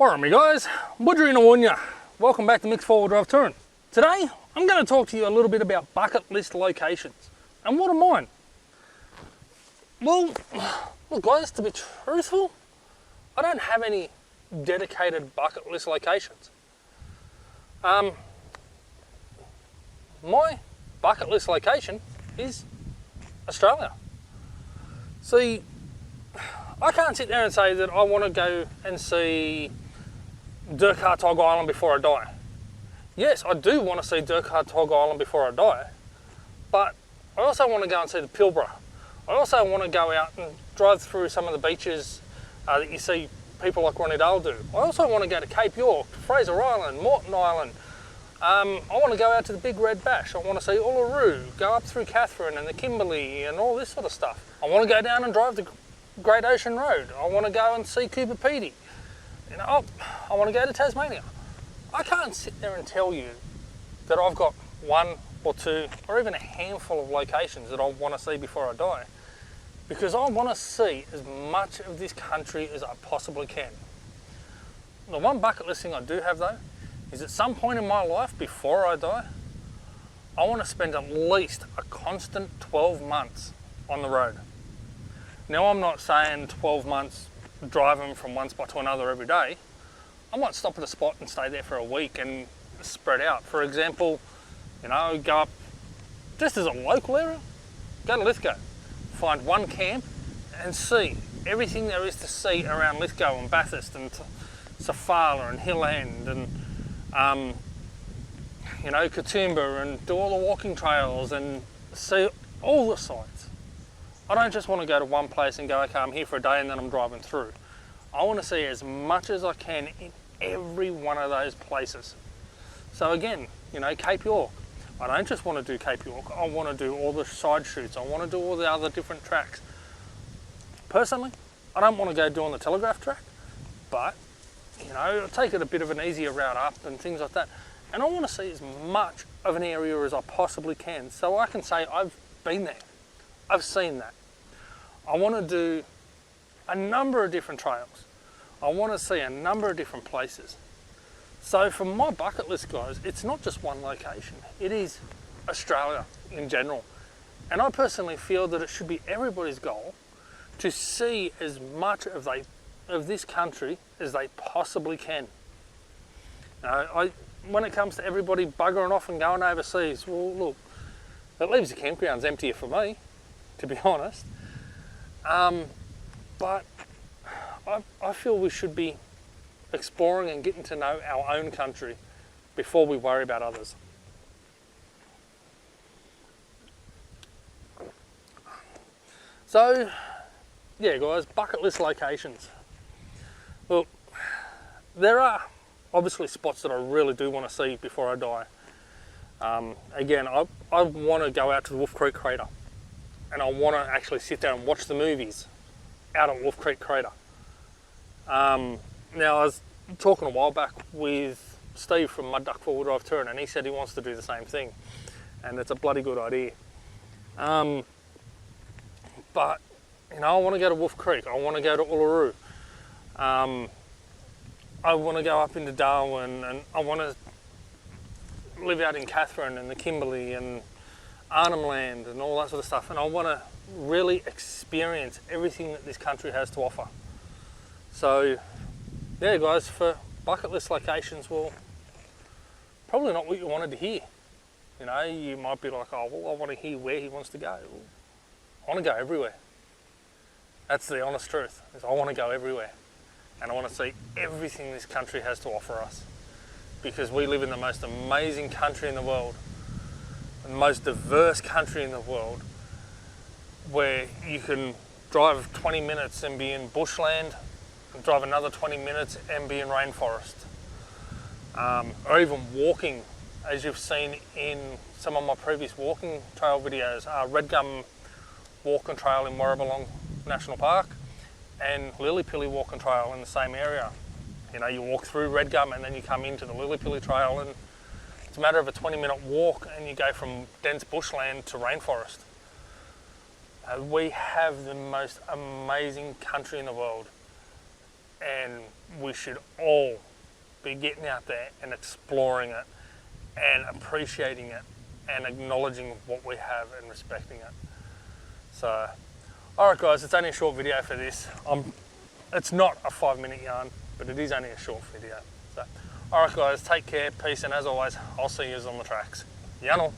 Alright me guys, Pajero Nura. Welcome back to Mick's 4-wheel drive touring. Today I'm going to talk to you a little bit about bucket list locations and what are mine. Well, look guys, to be truthful, I don't have any dedicated bucket list locations. My bucket list location is Australia. See, I can't sit there and say that I want to go and see Darkinjung Island before I die. Yes, I do want to see Darkinjung Island before I die, but I also want to go and see the Pilbara. I also want to go out and drive through some of the beaches that you see people like Ronnie Dale do. I also want to go to Cape York, Fraser Island, Moreton Island. I want to go out to the Big Red Bash. I want to see Uluru, go up through Katherine and the Kimberley and all this sort of stuff. I want to go down and drive the Great Ocean Road. I want to go and see Cooper Pedy. You know, I want to go to Tasmania. I can't sit there and tell you that I've got one or two or even a handful of locations that I want to see before I die, because I want to see as much of this country as I possibly can. The one bucket list thing I do have though is at some point in my life before I die, I want to spend at least a constant 12 months on the road. Now I'm not saying 12 months driving from one spot to another every day. I might stop at a spot and stay there for a week and spread out. For example, you know, go up just as a local area, go to Lithgow, find one camp and see everything there is to see around Lithgow and Bathurst and Safala and Hill End and you know, Katoomba, and do all the walking trails and see all the sites. I don't just want to go to one place and go, okay, I'm here for a day and then I'm driving through. I want to see as much as I can in every one of those places. So again, you know, Cape York. I don't just want to do Cape York, I want to do all the side shoots, I want to do all the other different tracks. Personally, I don't want to go doing the Telegraph track, but, you know, take it a bit of an easier route up and things like that. And I want to see as much of an area as I possibly can, so I can say I've been there, I've seen that. I want to do a number of different trails. I want to see a number of different places. So for my bucket list guys, it's not just one location, it is Australia in general. And I personally feel that it should be everybody's goal to see as much of this country as they possibly can. When it comes to everybody buggering off and going overseas, well look, it leaves the campgrounds emptier for me, to be honest. But I feel we should be exploring and getting to know our own country before we worry about others. So, yeah guys, bucket list locations. Look, there are obviously spots that I really do want to see before I die. Again, I want to go out to the Wolf Creek Crater, and I want to actually sit down and watch the movies out at Wolf Creek Crater. Now I was talking a while back with Steve from Mud Duck 4-wheel drive touring, and he said he wants to do the same thing, and it's a bloody good idea. But you know, I want to go to Wolf Creek, I want to go to Uluru, I want to go up into Darwin, and I want to live out in Katherine and the Kimberley and Arnhem Land and all that sort of stuff, and I want to really experience everything that this country has to offer. So yeah guys, for bucket list locations, well, probably not what you wanted to hear. You know, you might be like, oh well, I want to hear where he wants to go. Well, I want to go everywhere. That's the honest truth, is I want to go everywhere, and I want to see everything this country has to offer us, because we live in the most amazing country in the world, the most diverse country in the world, where you can drive 20 minutes and be in bushland, and drive another 20 minutes and be in rainforest. Or even walking, as you've seen in some of my previous walking trail videos, Red Gum Walking Trail in Warrabulong National Park and Lillypilly Walking Trail in the same area. You know, you walk through Red Gum and then you come into the Lillypilly Trail, and it's a matter of a 20-minute walk and you go from dense bushland to rainforest. We have the most amazing country in the world, and we should all be getting out there and exploring it and appreciating it and acknowledging what we have and respecting it. So, alright guys, it's only a short video for this. It's not a 5-minute yarn, but it is only a short video. So, alright guys, take care, peace, and as always, I'll see you on the tracks. Yanal.